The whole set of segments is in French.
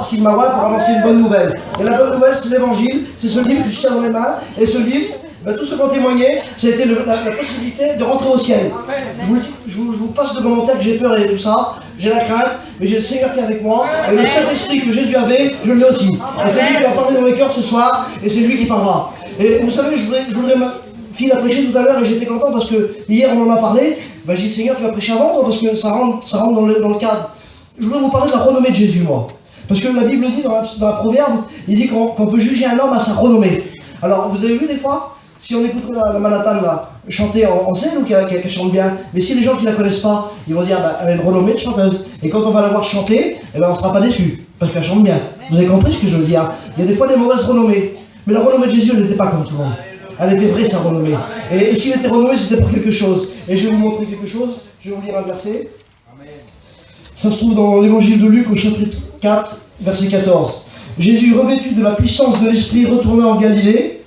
Qu'il m'envoie pour annoncer une bonne nouvelle. Et la bonne nouvelle, c'est l'évangile, c'est ce livre que je tiens dans les mains. Et ce livre, tous ceux qui ont témoigné, ça a été la possibilité de rentrer au ciel. Je vous passe de commentaires que j'ai peur et tout ça, j'ai la crainte, mais j'ai le Seigneur qui est avec moi. Et le Saint-Esprit que Jésus avait, je l'ai aussi. Et c'est lui qui va parler dans mes cœurs ce soir, et c'est lui qui parlera. Et vous savez, je voudrais ma fille a prêché tout à l'heure et j'étais content parce que hier on en a parlé. Ben, j'ai dit Seigneur, tu vas prêcher avant toi parce que ça rentre dans le cadre. Je voudrais vous parler de la renommée de Jésus, moi. Parce que la Bible dit dans la Proverbe, il dit qu'on peut juger un homme à sa renommée. Alors, vous avez vu des fois, si on écouterait la Manhattan là, chanter en scène ou qu'elle chante bien, mais si les gens qui ne la connaissent pas, ils vont dire, bah, elle a une renommée de chanteuse. Et quand on va la voir chanter, eh ben, on ne sera pas déçu, parce qu'elle chante bien. Vous avez compris ce que je veux dire? Il y a des fois des mauvaises renommées. Mais la renommée de Jésus, elle n'était pas comme tout le monde. Elle était vraie, sa renommée. Et s'il était renommé, c'était pour quelque chose. Et je vais vous montrer quelque chose. Je vais vous lire un verset. Ça se trouve dans l'évangile de Luc au chapitre 4, verset 14. Jésus, revêtu de la puissance de l'Esprit, retourna en Galilée,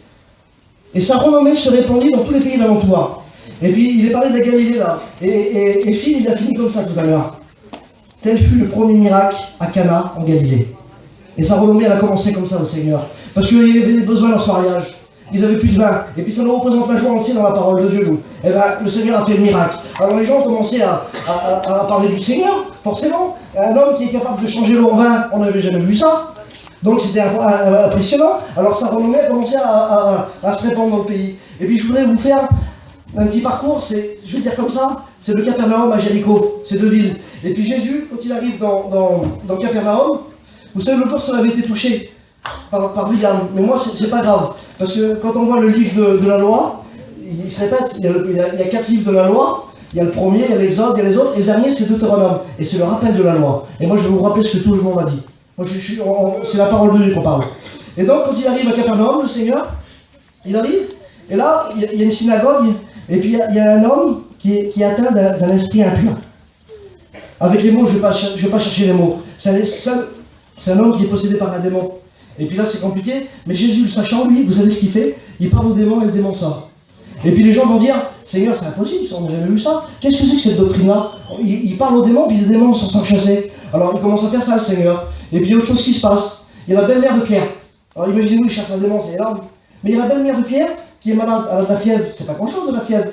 et sa renommée se répandit dans tous les pays d'alentour. Et puis, il est parlé de la Galilée là. Et Phil, il a fini comme ça tout à l'heure. Tel fut le premier miracle à Cana, en Galilée. Et sa renommée, elle a commencé comme ça, le Seigneur. Parce qu'il y avait des besoins dans ce mariage. Ils avaient plus de vin. Et puis ça nous représente la joie aussi dans la parole de Dieu, nous. Et bien, le Seigneur a fait le miracle. Alors les gens ont commencé à parler du Seigneur, forcément. Un homme qui est capable de changer l'eau en vin, on n'avait jamais vu ça. Donc c'était impressionnant. Alors sa renommée a commencé à se répandre dans le pays. Et puis je voudrais vous faire un petit parcours, je vais dire comme ça, c'est de Capernaum à Jéricho, c'est deux villes. Et puis Jésus, quand il arrive dans Capernaum, vous savez, l'autre jour ça avait été touché par William, mais moi c'est pas grave, parce que quand on voit le livre de la loi, il se répète, il y a 4 livres de la loi, il y a le premier, il y a l'Exode, il y a les autres, et le dernier c'est Deutéronome, et c'est le rappel de la loi. Et moi je vais vous rappeler ce que tout le monde a dit. Moi c'est la parole de Dieu qu'on parle. Et donc quand il arrive à Capernaum, le Seigneur, il arrive, et là il y a une synagogue, et puis il y a un homme qui est atteint d'un esprit impur. Avec les mots, je ne vais pas chercher les mots. C'est un homme qui est possédé par un démon. Et puis là c'est compliqué, mais Jésus le sachant, lui, vous savez ce qu'il fait? Il parle au démon et le démon sort. Et puis les gens vont dire, Seigneur c'est impossible, on n'a jamais vu ça. Qu'est-ce que c'est que cette doctrine-là? Il parle au démon, puis les démons sont sans chasser. Alors il commence à faire ça le Seigneur. Et puis il y a autre chose qui se passe. Il y a la belle-mère de Pierre. Alors imaginez-vous, il chasse un démon, c'est énorme. Mais il y a la belle-mère de Pierre qui est malade, elle a de la fièvre. C'est pas grand-chose de la fièvre.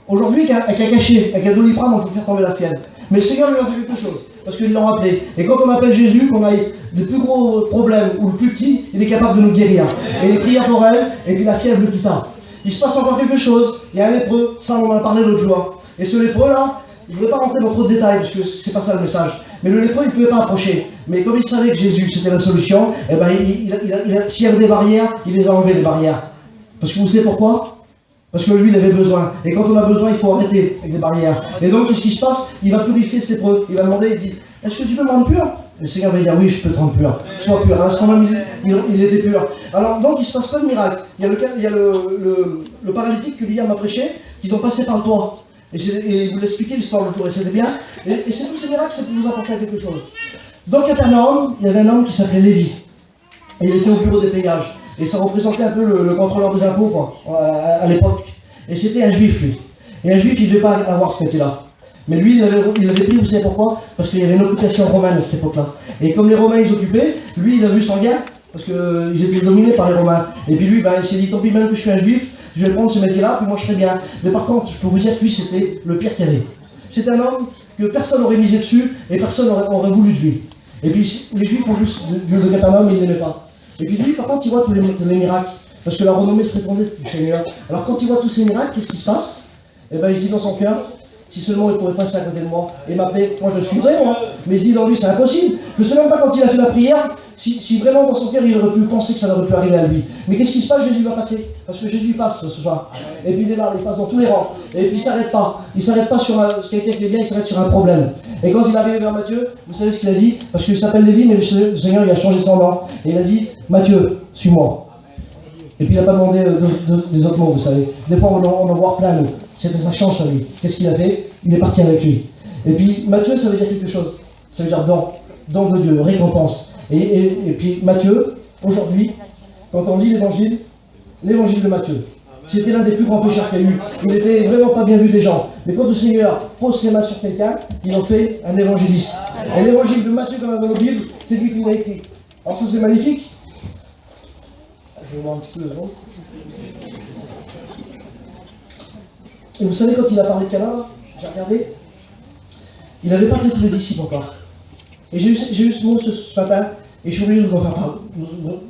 Aujourd'hui, avec un cachet, avec un doliprane, on peut faire tomber la fièvre. Mais le Seigneur lui a fait quelque chose, parce qu'ils l'ont appelé. Et quand on appelle Jésus, qu'on a le plus gros problème ou le plus petit, il est capable de nous guérir. Et il pria pour elle, et puis la fièvre le quitta. Il se passe encore quelque chose, il y a un lépreux, ça on en a parlé l'autre jour. Et ce lépreux-là, je ne vais pas rentrer dans trop de détails, parce que c'est pas ça le message. Mais le lépreux, il ne pouvait pas approcher. Mais comme il savait que Jésus, c'était la solution, eh ben, s'il y avait des barrières, il les a enlevées, les barrières. Parce que vous savez pourquoi? Parce que lui, il avait besoin. Et quand on a besoin, il faut arrêter avec des barrières. Et donc, qu'est-ce qui se passe? Il va purifier cet lépreux. Il va demander, il dit, est-ce que tu peux me rendre pur? Le Seigneur va dire, oui, je peux te rendre pur. Sois pur. À l'instant même, il était pur. Alors, donc, il se passe pas de miracle. Il y a le paralytique que Liam a prêché, qu'ils ont passé par le toit. Et il vous l'expliquait l'histoire l'autre jour, et c'était bien. Et c'est tous ces miracles, ça peut nous apporter quelque chose. Dans Capernaum, il y avait un homme qui s'appelait Lévi. Et il était au bureau des péages. Et ça représentait un peu le contrôleur des impôts, quoi, à l'époque. Et c'était un juif, lui. Et un juif, il ne devait pas avoir ce métier-là. Mais lui, il avait pris, vous savez pourquoi? Parce qu'il y avait une occupation romaine à cette époque-là. Et comme les Romains, ils occupaient, lui, il a vu son gain, parce qu'ils étaient dominés par les Romains. Et puis lui, il s'est dit, tant pis, même que je suis un juif, je vais prendre ce métier-là, puis moi je serai bien. Mais par contre, je peux vous dire que lui, c'était le pire qu'il y avait. C'est un homme que personne n'aurait misé dessus, et personne n'aurait voulu de lui. Et puis les juifs ont juste vu de Capernaum, ils ne l'aimaient pas. Et puis lui, par contre, il voit tous les miracles, parce que la renommée se répandait du Seigneur. Alors quand il voit tous ces miracles, qu'est-ce qui se passe? Eh bien, il se dit dans son cœur, si seulement il pourrait passer à côté de moi et m'appeler, moi je suis vrai, moi. Mais il se dit dans lui, c'est impossible. Je ne sais même pas quand il a fait la prière, si vraiment dans son cœur il aurait pu penser que ça aurait pu arriver à lui. Mais qu'est-ce qui se passe? Jésus va passer. Parce que Jésus passe ce soir. Et puis il est là, il passe dans tous les rangs. Et puis il ne s'arrête pas. Il ne s'arrête pas sur quelqu'un qui est bien, il s'arrête sur un problème. Et quand il arrive vers Matthieu, vous savez ce qu'il a dit? Parce qu'il s'appelle Lévi, mais le Seigneur il a changé son nom. Et il a dit, Matthieu, suis-moi. Et puis il n'a pas demandé des autres mots, vous savez. Des fois on en voit plein, nous. C'était sa chance à lui. Qu'est-ce qu'il a fait? Il est parti avec lui. Et puis Matthieu, ça veut dire quelque chose. Ça veut dire don de Dieu, récompense. Et puis Matthieu, aujourd'hui, quand on lit l'évangile de Matthieu, c'était l'un des plus grands pécheurs qu'il y a eu. Il n'était vraiment pas bien vu des gens. Mais quand le Seigneur pose ses mains sur quelqu'un, il en fait un évangéliste. Et l'évangile de Matthieu dans la Bible, c'est lui qui l'a écrit. Alors ça c'est magnifique. Je vais voir un petit peu devant. Et vous savez, quand il a parlé de Cana, j'ai regardé, il n'avait pas fait tous les disciples encore. Et j'ai eu ce mot ce matin, et je suis obligé de vous en faire parler.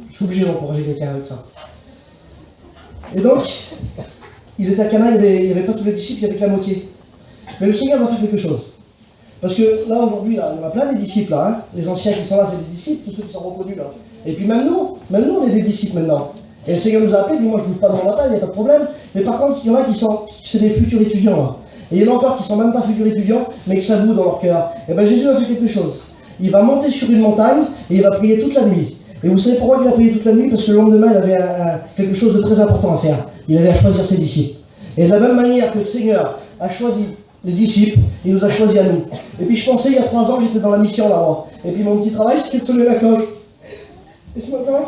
Je suis obligé d'encourager quelqu'un avec ça. Et donc, il était à Cana, il n'y avait pas tous les disciples, il y avait que la moitié. Mais le Seigneur va faire quelque chose. Parce que là, aujourd'hui, là, on a plein de disciples, là, hein. Les anciens qui sont là, c'est des disciples, tous ceux qui sont reconnus là. Et puis même nous, on est des disciples maintenant. Et le Seigneur nous a appelés, puis moi je ne bouge pas dans la bataille, il n'y a pas de problème. Mais par contre, il y en a qui sont, c'est des futurs étudiants là. Et il y en a encore qui ne sont même pas futurs étudiants, mais que ça bout dans leur cœur. Et bien Jésus a fait quelque chose. Il va monter sur une montagne et il va prier toute la nuit. Et vous savez pourquoi il a prié toute la nuit? Parce que le lendemain, il avait quelque chose de très important à faire. Il avait à choisir ses disciples. Et de la même manière que le Seigneur a choisi les disciples, il nous a choisis à nous. Et puis je pensais, il y a 3 ans, j'étais dans la mission là, moi. Et puis mon petit travail, c'était de sonner la cloche. Et ce matin,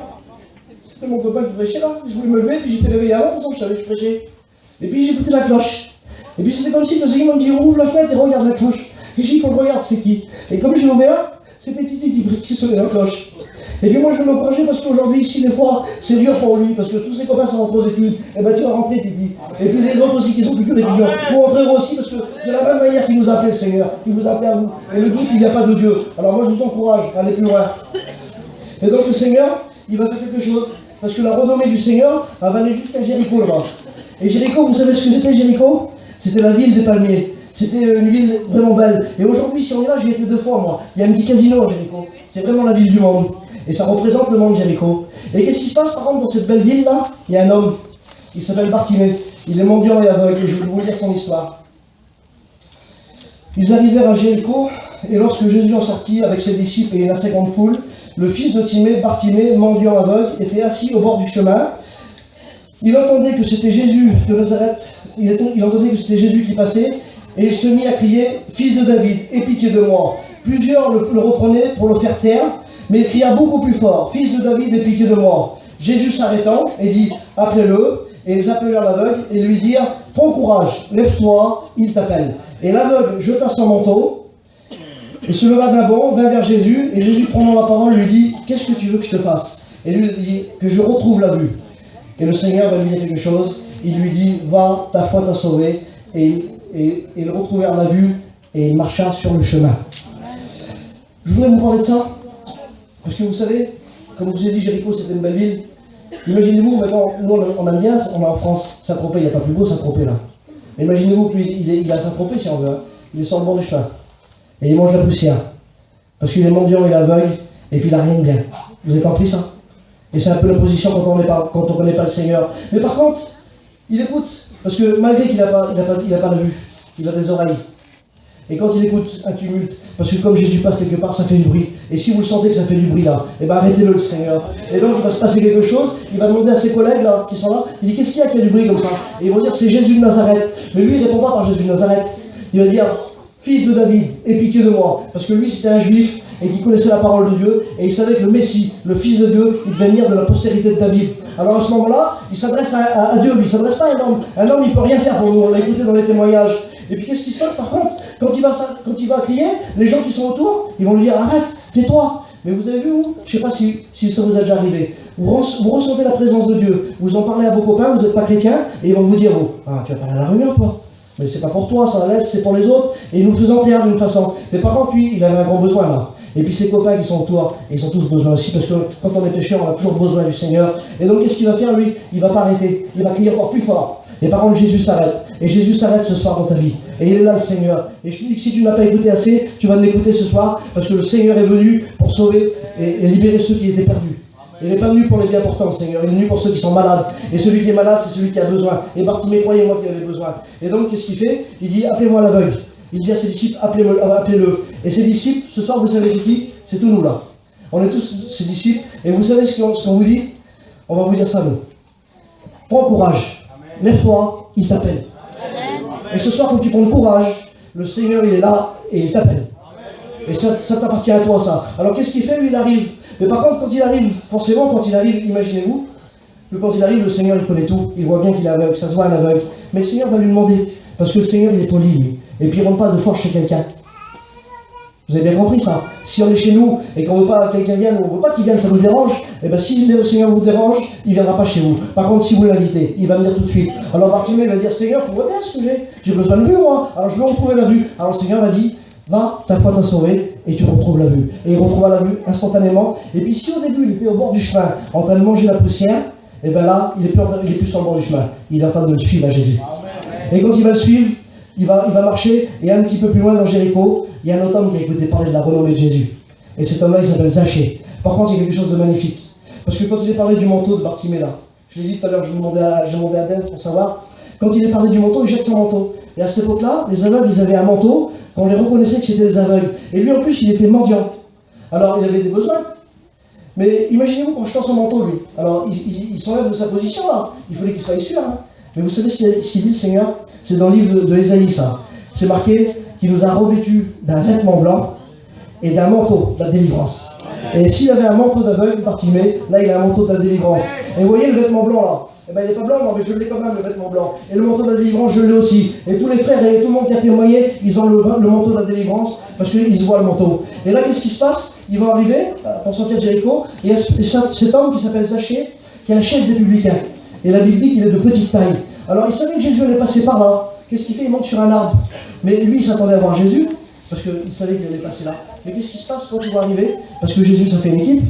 c'était mon copain qui prêchait là. Je voulais me lever, puis j'étais réveillé avant, de toute façon, je savais que je prêchais. Et puis j'ai écouté la cloche. Et puis c'était comme si le Seigneur m'a dit, ouvre la fenêtre et regarde la cloche. Et j'ai dit, il faut que je regarde, c'est qui? Et comme je l'ai ouvert, c'était Titi qui sonnait la cloche. Et puis moi je veux m'encourager parce qu'aujourd'hui ici des fois c'est dur pour lui parce que tous ses copains sont rentrés aux études. Et ben tu vas rentrer Titi. Et puis les autres aussi qui sont futurs étudiants vont rentrer aussi parce que de la même manière qu'il nous a appelé le Seigneur, il vous a appelé à vous. Et le doute il n'y a pas de Dieu. Alors moi je vous encourage à aller plus loin. Et donc le Seigneur il va faire quelque chose parce que la renommée du Seigneur elle va aller jusqu'à Jéricho là-bas. Et Jéricho, vous savez ce que c'était Jéricho? C'était la ville des palmiers. C'était une ville vraiment belle. Et aujourd'hui si on est là, j'y étais 2 fois moi. Il y a un petit casino à Jéricho. C'est vraiment la ville du monde. Et ça représente le monde Jéricho. Et qu'est-ce qui se passe par exemple dans cette belle ville là? Il y a un homme, il s'appelle Bartimée. Il est mendiant et aveugle, et je vais vous lire son histoire. Ils arrivèrent à Jéricho, et lorsque Jésus en sortit avec ses disciples et une assez grande foule, le fils de Timée, Bartimée, mendiant aveugle, était assis au bord du chemin. Il entendait que c'était Jésus de Nazareth, il entendait que c'était Jésus qui passait, et il se mit à crier, « Fils de David, aie pitié de moi !» Plusieurs le reprenaient pour le faire taire, mais il cria beaucoup plus fort, « Fils de David, aie pitié de moi !» Jésus s'arrêtant et dit, « Appelez-le !» Et ils appelèrent l'aveugle et lui dirent, « Prends courage, lève-toi, il t'appelle. » Et l'aveugle jeta son manteau et se leva d'un bond, vint vers Jésus, et Jésus prenant la parole lui dit, « Qu'est-ce que tu veux que je te fasse ?» Et lui dit, « Que je retrouve la vue. » Et le Seigneur va lui dire quelque chose, il lui dit, « Va, ta foi t'a sauvé. » Et ils retrouvèrent la vue et il marcha sur le chemin. Je voudrais vous parler de ça, parce que vous savez, comme je vous ai dit, Jéricho c'était une belle ville. Imaginez-vous, maintenant, nous on aime bien, on est en France, Saint-Tropez, il n'y a pas plus beau Saint-Tropez là. Imaginez-vous qu'il est à Saint-Tropez si on veut, hein. Il est sur le bord du chemin, et il mange la poussière, parce qu'il est mendiant, il est aveugle, et puis il n'a rien de bien. Vous avez compris ça? Et c'est un peu l'opposition quand on ne connaît pas le Seigneur. Mais par contre, il écoute, parce que malgré qu'il n'a pas de vue, il a des oreilles. Et quand il écoute un tumulte, parce que comme Jésus passe quelque part, ça fait du bruit. Et si vous le sentez que ça fait du bruit là, eh bien arrêtez-le le Seigneur. Et donc il va se passer quelque chose, il va demander à ses collègues là, qui sont là, il dit, qu'est-ce qu'il y a qui a du bruit comme ça? Et ils vont dire, c'est Jésus de Nazareth. Mais lui, il ne répond pas par Jésus de Nazareth. Il va dire, fils de David, aie pitié de moi. Parce que lui, c'était un juif, et qui connaissait la parole de Dieu, et il savait que le Messie, le Fils de Dieu, il devait venir de la postérité de David. Alors à ce moment-là, il s'adresse à Dieu, lui, il ne s'adresse pas à un homme. Un homme, il ne peut rien faire pour nous, on l'a écouté dans les témoignages. Et puis qu'est-ce qui se passe par contre? Quand il va crier, les gens qui sont autour, ils vont lui dire, arrête, tais-toi. Mais vous avez vu, vous, je ne sais pas si ça vous a déjà arrivé, vous ressentez la présence de Dieu, vous en parlez à vos copains, vous n'êtes pas chrétiens, et ils vont vous dire, oh, ah, tu vas parler à la réunion, toi. Mais c'est pas pour toi, ça laisse, c'est pour les autres, et il nous faisait taire d'une façon. Mais par contre, lui, il avait un grand besoin là. Et puis ses copains qui sont autour, ils ont tous besoin aussi, parce que quand on est pécheur, on a toujours besoin du Seigneur. Et donc qu'est-ce qu'il va faire lui? Il va pas arrêter, il va crier encore plus fort. Et par contre Jésus s'arrête. Et Jésus s'arrête ce soir dans ta vie. Et il est là le Seigneur. Et je te dis que si tu n'as pas écouté assez, tu vas l'écouter ce soir, parce que le Seigneur est venu pour sauver et libérer ceux qui étaient perdus. Il n'est pas venu pour les bien portants, le Seigneur. Il est venu pour ceux qui sont malades. Et celui qui est malade, c'est celui qui a besoin. Et Bartimée, croyez-moi qu'il avait besoin. Et donc qu'est-ce qu'il fait? Il dit, appelez-moi l'aveugle. Il dit à ses disciples, appelez-le. Et ses disciples, ce soir, vous savez c'est qui? C'est tous nous là. On est tous ses disciples. Et vous savez ce qu'on vous dit? On va vous dire ça, nous. Prends courage. Lève-toi, il t'appelle. Et ce soir, quand tu prends courage, le Seigneur, il est là et il t'appelle. Et ça t'appartient à toi, ça. Alors qu'est-ce qu'il fait? Lui, il arrive. Mais par contre, quand il arrive, forcément, quand il arrive, imaginez-vous, que quand il arrive, le Seigneur, il connaît tout. Il voit bien qu'il est aveugle, ça se voit un aveugle. Mais le Seigneur va lui demander. Parce que le Seigneur, il est poli, lui. Et puis il ne rentre pas de force chez quelqu'un. Vous avez bien compris ça. Si on est chez nous et qu'on ne veut pas que quelqu'un vienne, ou on ne veut pas qu'il vienne, ça nous dérange, et bien si le Seigneur vous dérange, il ne viendra pas chez vous. Par contre, si vous l'invitez, il va venir tout de suite. Alors Bartimée va dire, Seigneur, tu vois bien ce que j'ai besoin de vue moi, alors je veux retrouver la vue. Alors le Seigneur va dire, va, ta foi t'a sauvé, et tu retrouves la vue. Et il retrouvera la vue instantanément. Et puis si au début il était au bord du chemin, en train de manger la poussière, et bien là, il est plus sur le bord du chemin. Il est en train de le suivre à Jésus. Et quand il va le suivre, il va marcher, et un petit peu plus loin dans Jéricho, il y a un autre homme qui a écouté parler de la renommée de Jésus. Et cet homme-là, il s'appelle Zachée. Par contre, il y a quelque chose de magnifique. Parce que quand il est parlé du manteau de Bartimée, là, je l'ai dit tout à l'heure, j'ai demandé à Dan pour savoir, quand il est parlé du manteau, il jette son manteau. Et à cette époque-là, les aveugles, ils avaient un manteau, qu'on les reconnaissait que c'était des aveugles. Et lui, en plus, il était mendiant. Alors, il avait des besoins. Mais imaginez-vous quand je tends son manteau, lui. Alors, il s'enlève de sa position, là. Il fallait qu'il soit sûr. Hein. Mais vous savez ce qu'il dit, le Seigneur? C'est dans le livre de Ésaïe, ça. C'est marqué qu'il nous a revêtus d'un vêtement blanc et d'un manteau de la délivrance. Et s'il avait un manteau d'aveugle, Bartimée, là, il a un manteau de la délivrance. Et vous voyez le vêtement blanc, là? Eh ben, il n'est pas blanc, non, mais je l'ai quand même, le vêtement blanc. Et le manteau de la délivrance, je l'ai aussi. Et tous les frères et tout le monde qui a témoigné, ils ont le manteau de la délivrance, parce qu'ils se voient le manteau. Et là, qu'est-ce qui se passe? Ils vont arriver, pour sortir de Jéricho, et il y a cet homme qui s'appelle Zachée, qui est un chef des publicains. Et la Bible dit qu'il est de petite taille. Alors, il savait que Jésus allait passer par là. Qu'est-ce qu'il fait? Il monte sur un arbre. Mais lui, il s'attendait à voir Jésus, parce qu'il savait qu'il allait passer là. Mais qu'est-ce qui se passe quand il va arriver? Parce que Jésus, ça fait une équipe.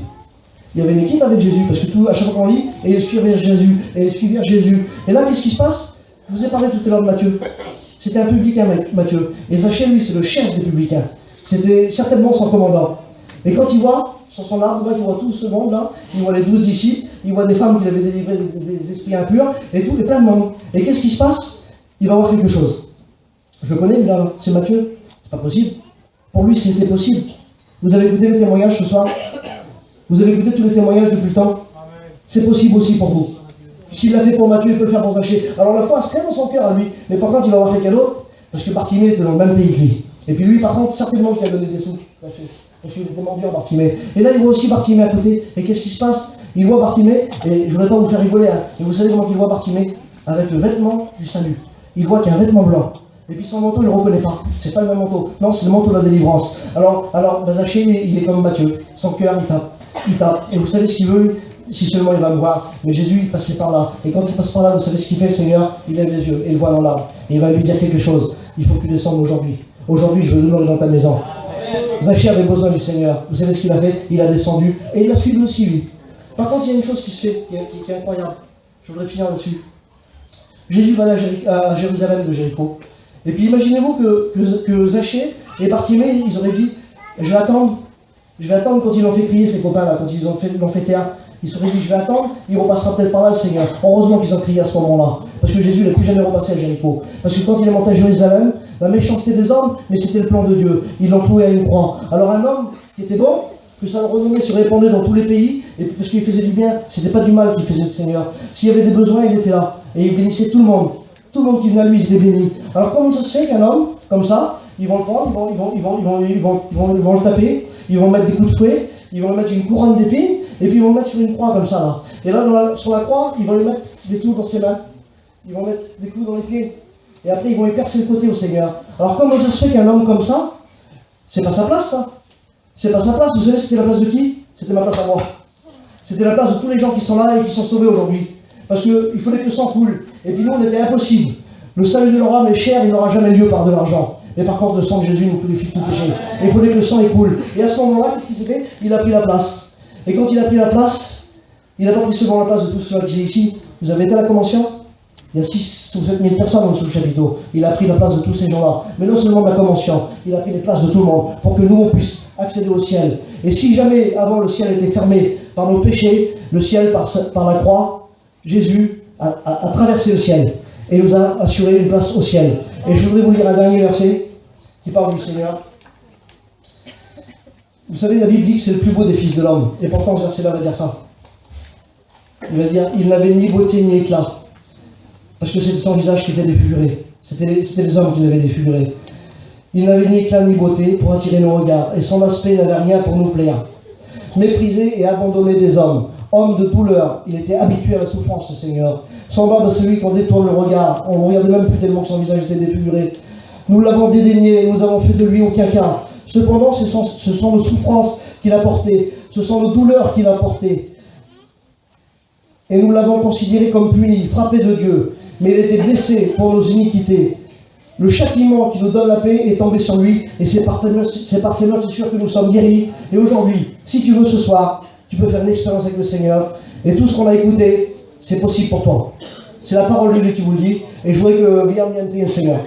Il y avait une équipe avec Jésus, parce que à chaque fois qu'on lit, et il suit vers Jésus, et il suit vers Jésus. Et là, qu'est-ce qui se passe? Je vous ai parlé tout à l'heure de Matthieu. C'était un publicain, Matthieu. Et Zachée, lui, c'est le chef des publicains. C'était certainement son commandant. Et quand il voit, sur son arbre, il voit tout ce monde-là, il voit les 12 disciples, il voit des femmes qui avaient délivré des esprits impurs, et tout, et plein de monde. Et qu'est-ce qui se passe? Il va voir quelque chose. Je le connais, mais là, c'est Matthieu. C'est pas possible. Pour lui, c'était possible. Vous avez écouté les témoignages ce soir? Vous avez écouté tous les témoignages depuis le temps? C'est possible aussi pour vous. S'il l'a fait pour Matthieu, il peut le faire pour Zachée. Alors la foi se crée dans son cœur à lui. Mais par contre, il va voir quelqu'un d'autre, parce que Bartimée était dans le même pays que lui. Et puis lui, par contre, certainement qu'il a donné des sous. Parce qu'il était mendiant, Bartimée. Et là, il voit aussi Bartimée à côté. Et qu'est-ce qui se passe? Il voit Bartimée, et je ne voudrais pas vous faire rigoler, hein, mais vous savez comment il voit Bartimée? Avec le vêtement du salut. Il voit qu'il y a un vêtement blanc. Et puis son manteau, il ne le reconnaît pas. C'est pas le même manteau. Non, c'est le manteau de la délivrance. Alors Zachée, il est comme Matthieu. Son cœur, il tape. Et vous savez ce qu'il veut? Si seulement il va me voir. Mais Jésus, il passait par là. Et quand il passe par là, vous savez ce qu'il fait, le Seigneur? Il lève les yeux et il voit dans l'arbre. Et il va lui dire quelque chose. Il faut que tu descendes aujourd'hui. Aujourd'hui, je veux demeurer dans ta maison. Zachée avait besoin du Seigneur. Vous savez ce qu'il a fait? Il a descendu. Et il a suivi aussi, lui. Par contre, il y a une chose qui se fait, qui est incroyable. Je voudrais finir là-dessus. Jésus va aller à Jérusalem de Jéricho. Et puis imaginez-vous que Zachée et Bartimée, ils auraient dit, je vais attendre quand ils l'ont fait crier, ces copains-là, quand ils l'ont fait taire. Ils se seraient dit, je vais attendre, il repassera peut-être par là, le Seigneur. Heureusement qu'ils ont crié à ce moment-là. Parce que Jésus n'a plus jamais repassé à Jéricho. Parce que quand il est monté à Jérusalem, la méchanceté des hommes, mais c'était le plan de Dieu. Ils l'ont cloué à une croix. Alors un homme qui était bon, que sa renommée se répandait dans tous les pays, et parce qu'il faisait du bien, c'était pas du mal qu'il faisait le Seigneur. S'il y avait des besoins, il était là. Et il bénissait tout le monde. Tout le monde qui venait à lui, il était béni. Alors comment ça se fait qu'un homme, comme ça, ils vont le prendre, ils vont le taper, ils vont mettre des coups de fouet, ils vont mettre une couronne d'épines, et puis ils vont le mettre sur une croix comme ça là. Et là, sur la croix, ils vont lui mettre des clous dans ses mains. Ils vont mettre des clous dans les pieds. Et après, ils vont lui percer le côté au Seigneur. Alors comment ça se fait qu'un homme comme ça, c'est pas sa place ça? C'est pas sa place. Vous savez, c'était la place de qui? C'était ma place à moi. C'était la place de tous les gens qui sont là et qui sont sauvés aujourd'hui. Parce qu'il fallait que le sang coule. Et puis nous, on était impossible. Le salut de leur âme est cher, il n'aura jamais lieu par de l'argent. Mais par contre, le sang de Jésus nous purifie tout péché. Et il fallait que le sang coule. Et à ce moment-là, qu'est-ce qu'il s'est fait? Il a pris la place. Et quand il a pris la place, il n'a pas pris seulement la place de tous ceux qui sont ici. Vous avez été à la convention? Il y a 6 ou 7 000 personnes en dessous du chapiteau. Il a pris la place de tous ces gens-là. Mais non seulement de la convention, il a pris les places de tout le monde pour que nous, on puisse accéder au ciel. Et si jamais, avant, le ciel était fermé par nos péchés, le ciel, par la croix, Jésus a traversé le ciel et nous a assuré une place au ciel. Et je voudrais vous lire un dernier verset qui parle du Seigneur. Vous savez, la Bible dit que c'est le plus beau des fils de l'homme. Et pourtant, ce verset-là va dire ça. Il va dire, il n'avait ni beauté ni éclat. Parce que c'était son visage qui était défiguré. C'était les hommes qui l'avaient défiguré. Il n'avait ni éclat ni beauté pour attirer nos regards. Et son aspect n'avait rien pour nous plaire. Méprisé et abandonné des hommes. Homme de douleur, il était habitué à la souffrance, le Seigneur. Semblable de celui qu'on détourne le regard. On ne regardait même plus tellement que son visage était défiguré. Nous l'avons dédaigné et nous avons fait de lui aucun cas. Cependant, ce sont nos souffrances qu'il a portées, ce sont nos douleurs qu'il a portées. Et nous l'avons considéré comme puni, frappé de Dieu, mais il était blessé pour nos iniquités. Le châtiment qui nous donne la paix est tombé sur lui, et c'est par ses mains, c'est sûr que nous sommes guéris. Et aujourd'hui, si tu veux ce soir, tu peux faire une expérience avec le Seigneur, et tout ce qu'on a écouté, c'est possible pour toi. C'est la parole de Dieu qui vous le dit, et je voudrais que William vienne prier le Seigneur.